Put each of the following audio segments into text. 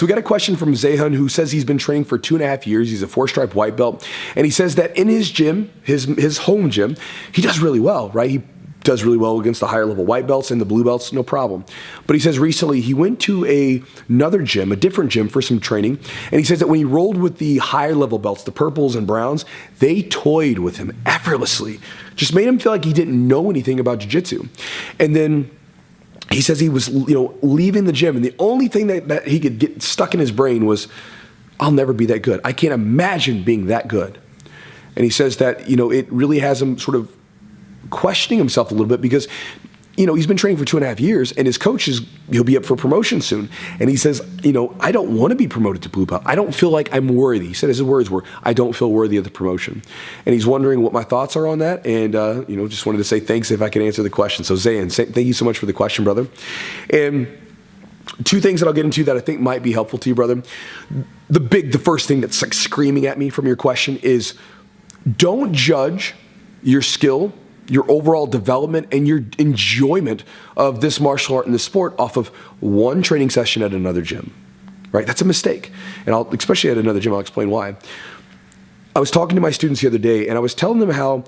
So we got a question from Zayhan, who says he's been training for 2.5 years. He's a 4-stripe white belt. And he says that in his gym, his home gym, he does really well, right? He does really well against the higher level white belts and the blue belts, no problem. But he says recently he went to another gym, a different gym, for some training. And he says that when he rolled with the higher level belts, the purples and browns, they toyed with him effortlessly. Just made him feel like he didn't know anything about jiu-jitsu. And then he says he was, leaving the gym, and the only thing that he could get stuck in his brain was, I'll never be that good. I can't imagine being that good. And he says that, it really has him sort of questioning himself a little bit because, he's been training for 2.5 years, and his coach he'll be up for promotion soon. And he says, I don't want to be promoted to blue belt. I don't feel like I'm worthy. He said his words were, I don't feel worthy of the promotion. And he's wondering what my thoughts are on that. And, just wanted to say thanks if I can answer the question. So Zayn, thank you so much for the question, brother. And 2 things that I'll get into that I think might be helpful to you, brother. The first thing that's like screaming at me from your question is, don't judge your skill, your overall development, and your enjoyment of this martial art and this sport off of one training session at another gym, right? That's a mistake. And especially at another gym, I'll explain why. I was talking to my students the other day, and I was telling them how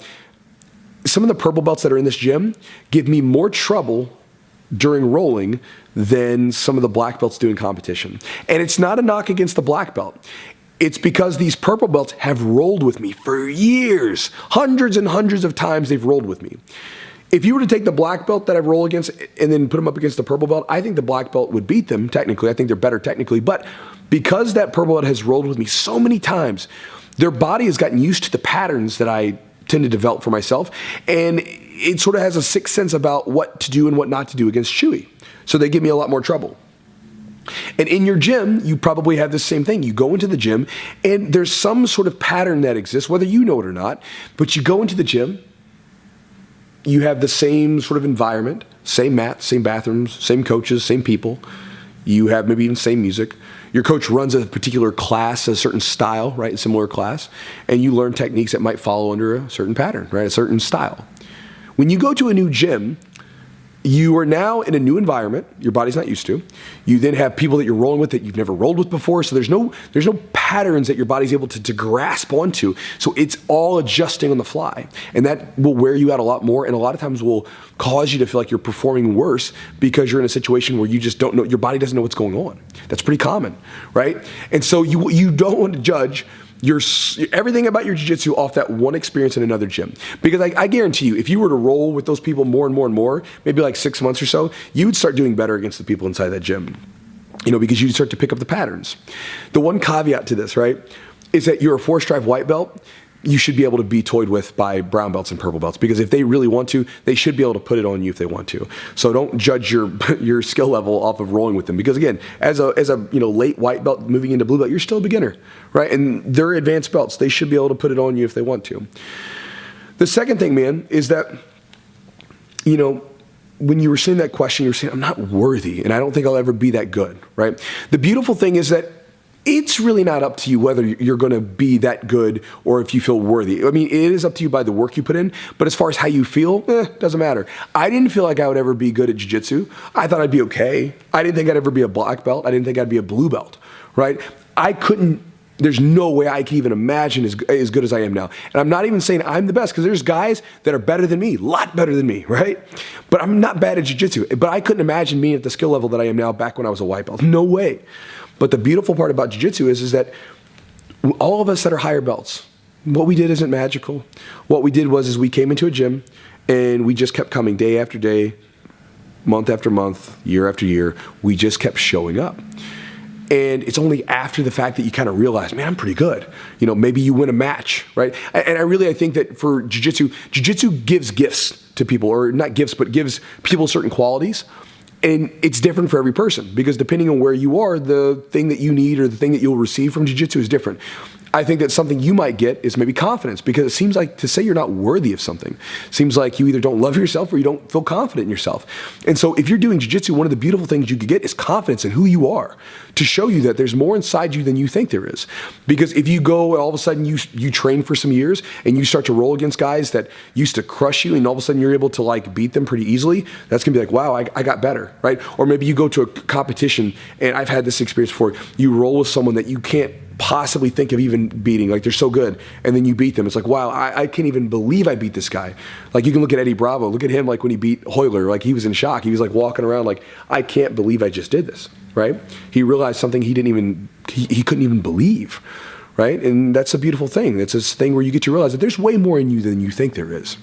some of the purple belts that are in this gym give me more trouble during rolling than some of the black belts do in competition. And it's not a knock against the black belt. It's because these purple belts have rolled with me for years. Hundreds and hundreds of times they've rolled with me. If you were to take the black belt that I've rolled against and then put them up against the purple belt, I think the black belt would beat them technically. I think they're better technically. But because that purple belt has rolled with me so many times, their body has gotten used to the patterns that I tend to develop for myself. And it sort of has a sixth sense about what to do and what not to do against Chewy. So they give me a lot more trouble. And in your gym, you probably have the same thing. You go into the gym, and there's some sort of pattern that exists, whether you know it or not, but you go into the gym, you have the same sort of environment, same mat, same bathrooms, same coaches, same people. You have maybe even same music. Your coach runs a particular class, a certain style, right, a similar class, and you learn techniques that might follow under a certain pattern, right, a certain style. When you go to a new gym, you are now in a new environment your body's not used to. You then have people that you're rolling with that you've never rolled with before, so there's no patterns that your body's able to grasp onto. So it's all adjusting on the fly. And that will wear you out a lot more, and a lot of times will cause you to feel like you're performing worse because you're in a situation where you just don't know, your body doesn't know what's going on. That's pretty common, right? And so you don't want to judge everything about your jiu-jitsu off that one experience in another gym. Because I guarantee you, if you were to roll with those people more and more and more, maybe like 6 months or so, you would start doing better against the people inside that gym. Because you'd start to pick up the patterns. The one caveat to this, right, is that you're a 4-stripe white belt. You should be able to be toyed with by brown belts and purple belts, because if they really want to, they should be able to put it on you if they want to. So don't judge your skill level off of rolling with them, because again, as a late white belt moving into blue belt, you're still a beginner, right? And they're advanced belts. They should be able to put it on you if they want to. The second thing, man, is that when you were saying that question, you were saying, I'm not worthy, and I don't think I'll ever be that good, right? The beautiful thing is that it's really not up to you whether you're going to be that good or if you feel worthy. I mean, it is up to you by the work you put in, but as far as how you feel, doesn't matter. I didn't feel like I would ever be good at jiu-jitsu. I thought I'd be okay. I didn't think I'd ever be a black belt. I didn't think I'd be a blue belt, right? There's no way I can even imagine as good as I am now. And I'm not even saying I'm the best, because there's guys that are better than me, a lot better than me, right? But I'm not bad at jiu-jitsu. But I couldn't imagine being at the skill level that I am now back when I was a white belt. No way. But the beautiful part about jiu-jitsu is that all of us that are higher belts, what we did isn't magical. What we did was we came into a gym and we just kept coming day after day, month after month, year after year. We just kept showing up. And it's only after the fact that you kind of realize, man, I'm pretty good. Maybe you win a match, right? And I think that for jiu-jitsu gives gifts to people, or not gifts, but gives people certain qualities. And it's different for every person, because depending on where you are, the thing that you need or the thing that you'll receive from jiu-jitsu is different. I think that something you might get is maybe confidence, because it seems like to say you're not worthy of something seems like you either don't love yourself or you don't feel confident in yourself. And so if you're doing jiu-jitsu, one of the beautiful things you could get is confidence in who you are, to show you that there's more inside you than you think there is. Because if you go and all of a sudden you train for some years and you start to roll against guys that used to crush you, and all of a sudden you're able to beat them pretty easily, that's gonna be like, wow, I got better. right? Or maybe you go to a competition, and I've had this experience before. You roll with someone that you can't possibly think of even beating, like they're so good, and then you beat them. It's like, wow, I can't even believe I beat this guy. Like you can look at Eddie Bravo, look at him like when he beat Hoyler, like he was in shock. He was like walking around like, I can't believe I just did this, right? He realized something he couldn't even believe, right? And that's a beautiful thing. It's this thing where you get to realize that there's way more in you than you think there is.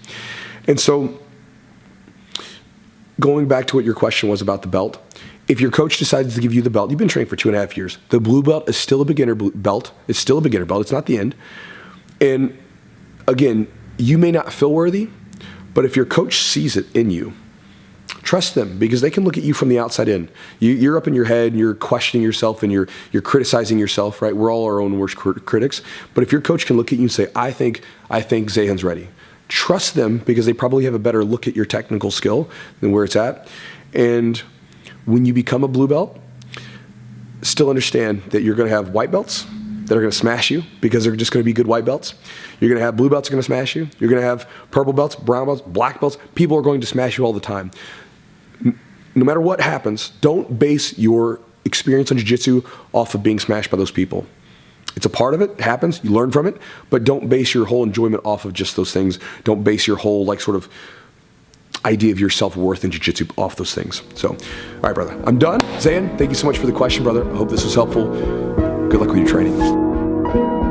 And so going back to what your question was about the belt, if your coach decides to give you the belt, you've been training for 2.5 years. The blue belt is still a beginner belt. It's still a beginner belt. It's not the end. And again, you may not feel worthy, but if your coach sees it in you, trust them, because they can look at you from the outside in. You're up in your head, and you're questioning yourself, and you're criticizing yourself, right? We're all our own worst critics. But if your coach can look at you and say, I think Zahan's ready, trust them, because they probably have a better look at your technical skill than where it's at. And when you become a blue belt, still understand that you're going to have white belts that are going to smash you because they're just going to be good white belts. You're going to have blue belts that are going to smash you. You're going to have purple belts, brown belts, black belts. People are going to smash you all the time. No matter what happens, don't base your experience on jiu-jitsu off of being smashed by those people. It's a part of it. It happens. You learn from it. But don't base your whole enjoyment off of just those things. Don't base your whole sort of idea of your self-worth in jiu-jitsu off those things. So, all right, brother. I'm done. Zahan, thank you so much for the question, brother. I hope this was helpful. Good luck with your training.